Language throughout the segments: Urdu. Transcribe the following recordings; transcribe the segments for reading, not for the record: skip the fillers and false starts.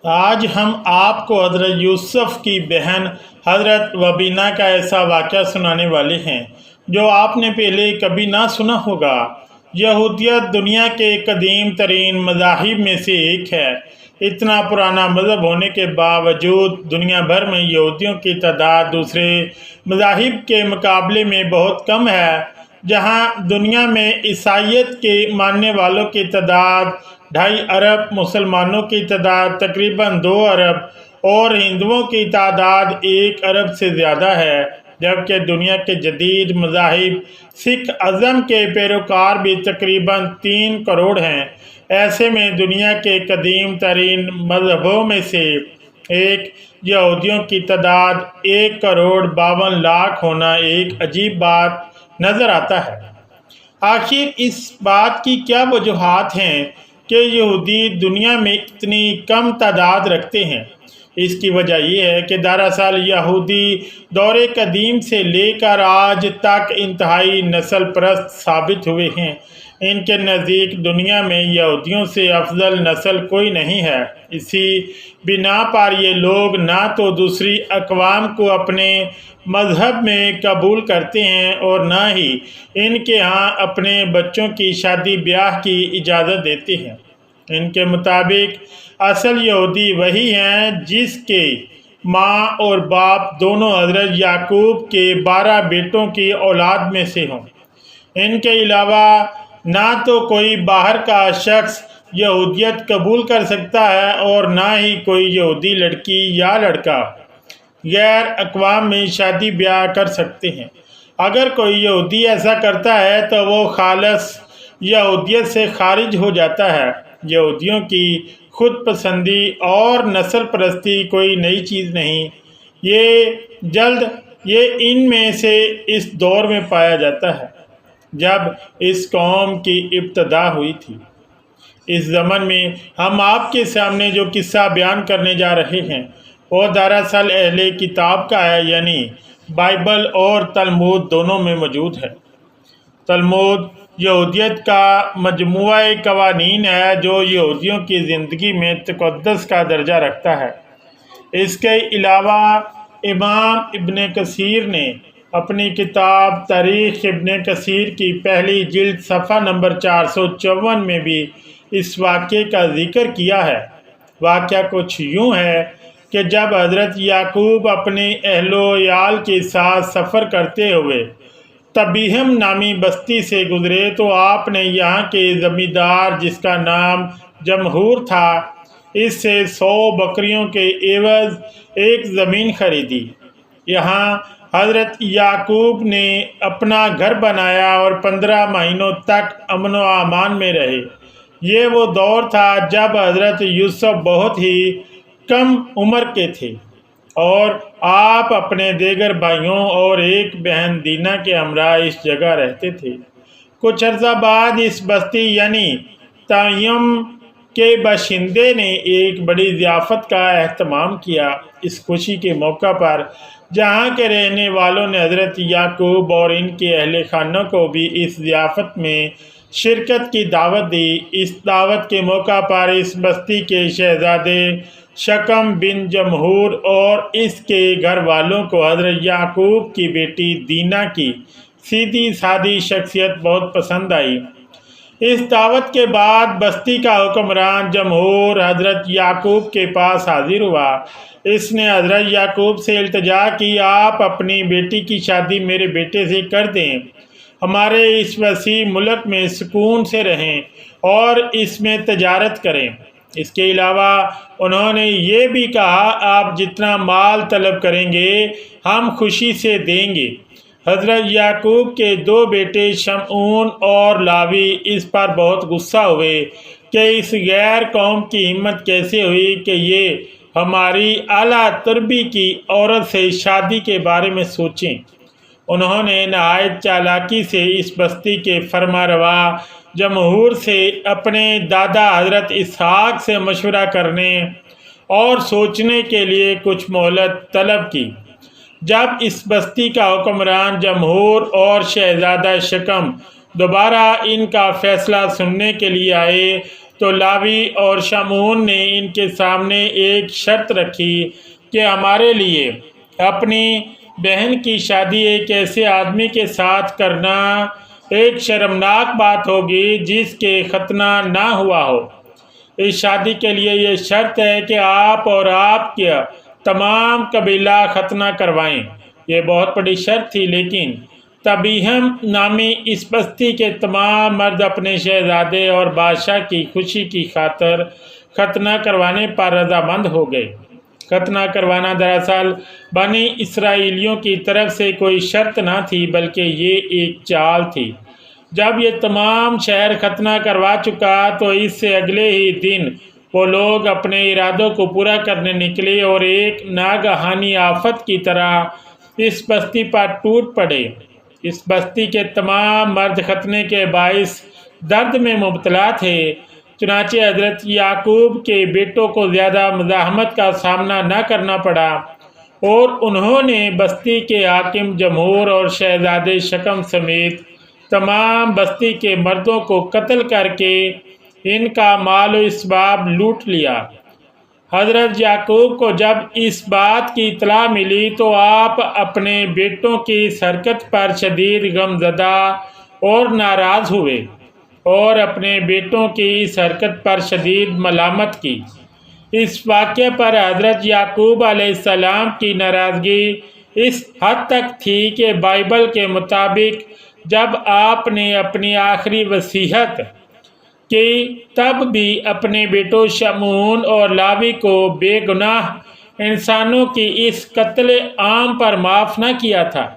آج ہم آپ کو حضرت یوسف کی بہن حضرت وبینہ کا ایسا واقعہ سنانے والے ہیں جو آپ نے پہلے کبھی نہ سنا ہوگا۔ یہودیت دنیا کے قدیم ترین مذاہب میں سے ایک ہے۔ اتنا پرانا مذہب ہونے کے باوجود دنیا بھر میں یہودیوں کی تعداد دوسرے مذاہب کے مقابلے میں بہت کم ہے۔ جہاں دنیا میں عیسائیت کے ماننے والوں کی تعداد 2.5 ارب، مسلمانوں کی تعداد تقریباً 2 ارب اور ہندوؤں کی تعداد 1 ارب سے زیادہ ہے، جبکہ دنیا کے جدید مذاہب سکھ ازم کے پیروکار بھی تقریباً 3 کروڑ ہیں۔ ایسے میں دنیا کے قدیم ترین مذہبوں میں سے ایک یہودیوں کی تعداد 1 کروڑ 52 لاکھ ہونا ایک عجیب بات نظر آتا ہے۔ آخر اس بات کی کیا وجوہات ہیں کہ یہودی دنیا میں اتنی کم تعداد رکھتے ہیں؟ اس کی وجہ یہ ہے کہ دراصل یہودی دور قدیم سے لے کر آج تک انتہائی نسل پرست ثابت ہوئے ہیں۔ ان کے نزدیک دنیا میں یہودیوں سے افضل نسل کوئی نہیں ہے۔ اسی بنا پر یہ لوگ نہ تو دوسری اقوام کو اپنے مذہب میں قبول کرتے ہیں اور نہ ہی ان کے ہاں اپنے بچوں کی شادی بیاہ کی اجازت دیتے ہیں۔ ان کے مطابق اصل یہودی وہی ہیں جس کے ماں اور باپ دونوں حضرت یعقوب کے 12 بیٹوں کی اولاد میں سے ہوں۔ ان کے علاوہ نہ تو کوئی باہر کا شخص یہودیت قبول کر سکتا ہے اور نہ ہی کوئی یہودی لڑکی یا لڑکا غیر اقوام میں شادی بیاہ کر سکتے ہیں۔ اگر کوئی یہودی ایسا کرتا ہے تو وہ خالص یہودیت سے خارج ہو جاتا ہے۔ یہودیوں کی خود پسندی اور نسل پرستی کوئی نئی چیز نہیں، یہ ان میں سے اس دور میں پایا جاتا ہے جب اس قوم کی ابتدا ہوئی تھی۔ اس زمن میں ہم آپ کے سامنے جو قصہ بیان کرنے جا رہے ہیں وہ دراصل اہل کتاب کا ہے، یعنی بائبل اور تلمود دونوں میں موجود ہے۔ تلمود یہودیت کا مجموعہ قوانین ہے جو یہودیوں کی زندگی میں تقدس کا درجہ رکھتا ہے۔ اس کے علاوہ امام ابن کثیر نے اپنی کتاب تاریخ ابن کثیر کی پہلی جلد صفحہ نمبر 454 میں بھی اس واقعے کا ذکر کیا ہے۔ واقعہ کچھ یوں ہے کہ جب حضرت یعقوب اپنے اہل و عیال کے ساتھ سفر کرتے ہوئے تبیہم نامی بستی سے گزرے تو آپ نے یہاں کے زمیندار جس کا نام جمہور تھا اس سے 100 بکریوں کے عوض ایک زمین خریدی۔ یہاں حضرت یعقوب نے اپنا گھر بنایا اور 15 مہینوں تک امن و امان میں رہے۔ یہ وہ دور تھا جب حضرت یوسف بہت ہی کم عمر کے تھے اور آپ اپنے دیگر بھائیوں اور ایک بہن دینہ کے ہمراہ اس جگہ رہتے تھے۔ کچھ عرصہ بعد اس بستی یعنی تبیہم کے باشندے نے ایک بڑی ضیافت کا اہتمام کیا۔ اس خوشی کے موقع پر جہاں کے رہنے والوں نے حضرت یعقوب اور ان کے اہل خانہ کو بھی اس ضیافت میں شرکت کی دعوت دی۔ اس دعوت کے موقع پر اس بستی کے شہزادے شکم بن جمہور اور اس کے گھر والوں کو حضرت یعقوب کی بیٹی دینہ کی سیدھی سادی شخصیت بہت پسند آئی۔ اس دعوت کے بعد بستی کا حکمران جمہور حضرت یعقوب کے پاس حاضر ہوا۔ اس نے حضرت یعقوب سے التجا کی، آپ اپنی بیٹی کی شادی میرے بیٹے سے کر دیں، ہمارے اس وسیع ملک میں سکون سے رہیں اور اس میں تجارت کریں۔ اس کے علاوہ انہوں نے یہ بھی کہا، آپ جتنا مال طلب کریں گے ہم خوشی سے دیں گے۔ حضرت یعقوب کے 2 بیٹے شمعون اور لاوی اس پر بہت غصہ ہوئے کہ اس غیر قوم کی ہمت کیسے ہوئی کہ یہ ہماری اعلیٰ تربی کی عورت سے شادی کے بارے میں سوچیں۔ انہوں نے نہایت چالاکی سے اس بستی کے فرما روا جمہور سے اپنے دادا حضرت اسحاق سے مشورہ کرنے اور سوچنے کے لیے کچھ مہلت طلب کی۔ جب اس بستی کا حکمران جمہور اور شہزادہ شکم دوبارہ ان کا فیصلہ سننے کے لیے آئے تو لاوی اور شمعون نے ان کے سامنے ایک شرط رکھی کہ ہمارے لیے اپنی بہن کی شادی ایک ایسے آدمی کے ساتھ کرنا ایک شرمناک بات ہوگی جس کے ختنہ نہ ہوا ہو۔ اس شادی کے لیے یہ شرط ہے کہ آپ اور آپ کے تمام قبیلہ ختنہ کروائیں۔ یہ بہت بڑی شرط تھی، لیکن تبیہم نامی اس بستی کے تمام مرد اپنے شہزادے اور بادشاہ کی خوشی کی خاطر ختنہ کروانے پر رضامند ہو گئے۔ ختنہ کروانا دراصل بنی اسرائیلیوں کی طرف سے کوئی شرط نہ تھی، بلکہ یہ ایک چال تھی۔ جب یہ تمام شہر ختنہ کروا چکا تو اس سے اگلے ہی دن وہ لوگ اپنے ارادوں کو پورا کرنے نکلے اور ایک ناگہانی آفت کی طرح اس بستی پر ٹوٹ پڑے۔ اس بستی کے تمام مرد ختنے کے باعث درد میں مبتلا تھے، چنانچہ حضرت یعقوب کے بیٹوں کو زیادہ مزاحمت کا سامنا نہ کرنا پڑا اور انہوں نے بستی کے حاکم، جمہور اور شہزادے شکم سمیت تمام بستی کے مردوں کو قتل کر کے ان کا مال و اسباب لوٹ لیا۔ حضرت یعقوب کو جب اس بات کی اطلاع ملی تو آپ اپنے بیٹوں کی اس حرکت پر شدید غمزدہ اور ناراض ہوئے اور اپنے بیٹوں کی اس حرکت پر شدید ملامت کی۔ اس واقعے پر حضرت یعقوب علیہ السلام کی ناراضگی اس حد تک تھی کہ بائبل کے مطابق جب آپ نے اپنی آخری وصیت کی تب بھی اپنے بیٹوں شمعون اور لاوی کو بے گناہ انسانوں کی اس قتل عام پر معاف نہ کیا تھا۔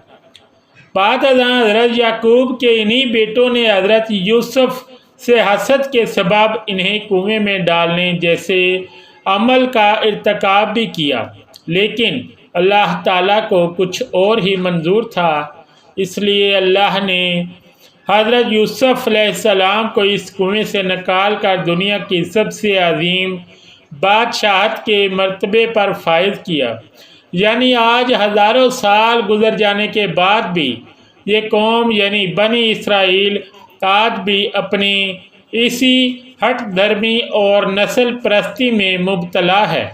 بعد ازاں حضرت یعقوب کے انہی بیٹوں نے حضرت یوسف سے حسد کے سبب انہیں کنویں میں ڈالنے جیسے عمل کا ارتکاب بھی کیا، لیکن اللہ تعالیٰ کو کچھ اور ہی منظور تھا۔ اس لیے اللہ نے حضرت یوسف علیہ السلام کو اس کنویں سے نکال کر دنیا کی سب سے عظیم بادشاہت کے مرتبے پر فائز کیا۔ یعنی آج ہزاروں سال گزر جانے کے بعد بھی یہ قوم یعنی بنی اسرائیل آج بھی اپنی اسی ہٹ دھرمی اور نسل پرستی میں مبتلا ہے۔